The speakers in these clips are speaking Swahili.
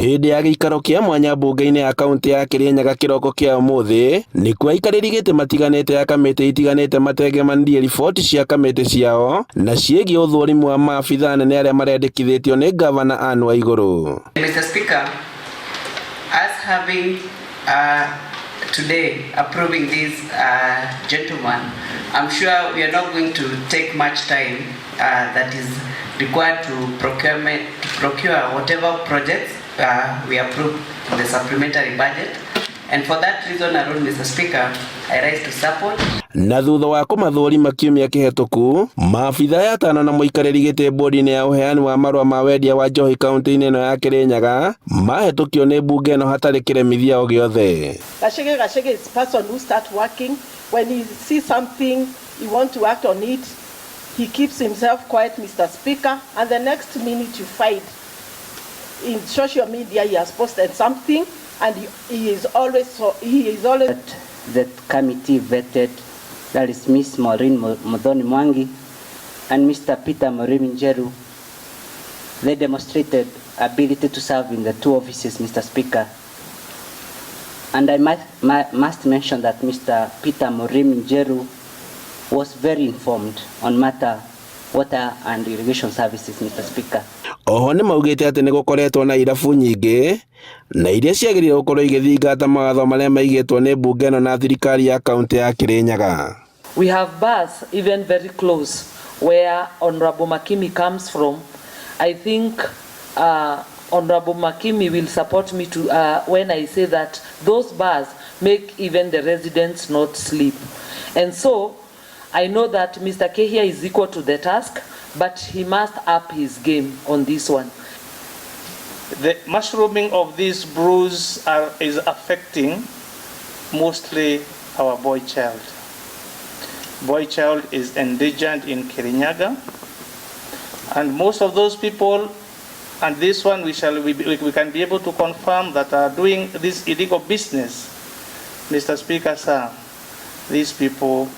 Hĩndĩ ya gĩikaro kĩa mwanya mbunge-inĩ ya kaunti ya Kĩrĩnyaga kĩroko kĩa ũmũthĩ, nĩkuo aikarĩri gĩtĩ matiganĩte ya kamĩtĩ itiganĩte matengemanirie riboti cia kamĩtĩ ciao na ciĩgiĩ ũthũrimi wa maabithaa anene arĩa marendekithĩtio nĩ ngabana Anne Waigũrũ. Mr. Speaker, as having today approving this gentleman, I'm sure we are not going to take much time that is required to procure whatever projects we approve for the supplementary budget, and for that reason alone, Mr. Speaker, I rise to support. Na thutha wa kũmathũrima kiumia kĩhetũku, maabithaa atano na mũikarĩri gĩtĩ bodi-inĩ ya ũheani wa marũa ma wendia wa njohi kaunti-inĩ ĩno ya Kĩrĩnyaga mahetũkio nĩ mbunge ĩno hatarĩ kĩremithia o gĩothe. Gachege is person who start working when he sees something he want to act on it, he keeps himself quiet, Mr. Speaker, and the next minute you find in social media he has posted something, and he is always that committee vetted, that is Miss Maureen Modoni Mwangi and Mr. Peter Njeru. They demonstrated ability to serve in the two offices, Mr. Speaker. And I must mention that Mr. Peter Njeru was very informed on water and irrigation services, Mr. Speaker. Oho nĩ maugĩte atĩ nĩ gũkoretwo na irabu nyingĩ na iria ciagĩrĩire gũkorwo igĩthingata mawatho marĩa maigĩtwo nĩ mbunge ĩno na thirikari ya kaunti ya Kĩrĩnyaga. We have bars even very close where Honorable Makimi comes from. I think Honorable Makimi will support me to when I say that those bars make even the residents not sleep. And so I know that Mr. Kehia is equal to the task, but he must up his game on this one. The mushrooming of these brews is affecting mostly our boy child. Boy child is endangered in Kĩrĩnyaga, and most of those people, and this one we can be able to confirm that are doing this illegal business. Mr. Speaker, sir, these people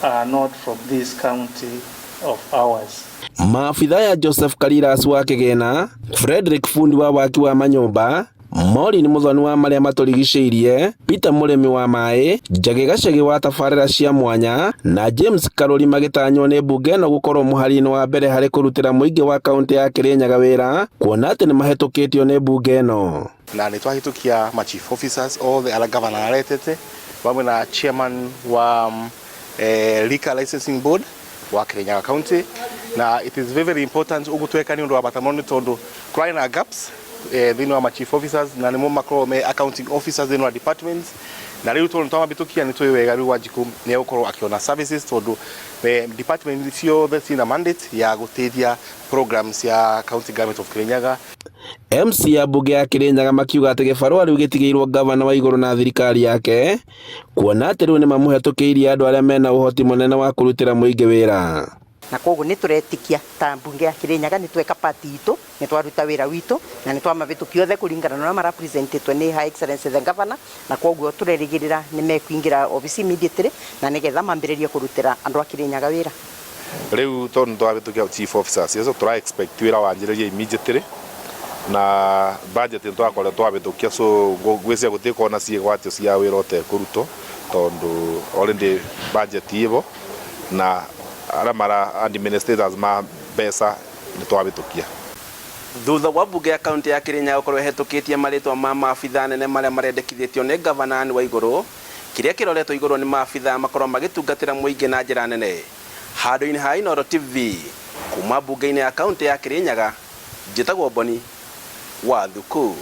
are not from this county of ours. Maabithaa ya Joseph Kariras wa Kĩgĩna, Frederick Fundi wa waki wa manyũmba, Maureen Mũthoni wa marĩa matũrigicĩirie, Peter Mũrĩmi wa maĩ, Njagi Gachege wa tabarĩra cia mwanya na James Karori magĩtanywo nĩ mbunge ĩno gũkorwo mũhari-inĩ wa mbere harĩ kũrutĩra mũingĩ wa kaunti ya Kĩrĩnyaga wĩra, kuona atĩ nĩ mahetũkĩtio nĩ mbunge ĩno. Na nĩ twahĩtũkia ma chief officers othe arĩa gavana aretete, vamwe na chairman wa liquor licensing board wa Kĩrĩnyaga county. Na it is very important ũgũtweka nĩ ũndũ wa batamoni tondũ kũrĩ na gaps thĩinĩ wa ma chief officers na nĩmo makorwo me accounting officers thĩinĩ wa departments, na rĩu tondũ twamabĩtũkia nĩ twĩ wega rĩu Wanjikũ nĩ gũkorwo akiona services tondũ department ciothe ciĩna mandate ya gũteithia programs ya county government of Kĩrĩnyaga. MCA mbunge ya Kĩrĩnyaga makiuga atĩ gĩbarũa rĩu gĩtigĩirwo ngavana Waigũrũ na thirikari yake, kuona atĩ rĩu nĩ mamũhetũkĩirie andũ arĩa mena ũhoti mũnene wa kũrutĩra mũingĩ wĩra. Na koguo nĩ tũretikia ta mbunge ya Kĩrĩnyaga nĩ tweka pati itũ, nĩ twaruta wĩra witũ na nĩ twamabĩtũkia othe kũringana na marapresentĩtwo nĩ High Excellency the Governor, na koguo tũrerĩgĩrĩra nĩ mekũingĩra obici immediately na nĩgetha mambĩrĩrie kũrutĩra andũ a Kĩrĩnyaga wĩra. Rĩu tondũ twabĩtũkia chief officers yeso tũra expect wĩra wanjĩrĩrie immediately na budget nĩ twakorwo twabĩtũkia, so gwĩcia gũtĩkwo na ciĩgwatio cia wĩra ũtekũrutwo tondũ already budget ibo na arĩa mara administrators ma mbeca nĩ twabĩtũkia. Thutha wa mbunge ya kaunti ya Kĩrĩnyaga gũkorwo ĩhetũkĩtie marĩtwa ma maabithaa anene marĩa marendekithĩtio nĩ ngavana Anne Waigũrũ, kĩrĩa kĩroretwo igũrũ nĩ maabithaa makorwo magĩtungatĩra mũingĩ na njĩra nene. Handũ-inĩ ha Inooro TV kuma mbunge-inĩ ya kaunti ya Kĩrĩnyaga, njĩtagwo Boni wa Thuku.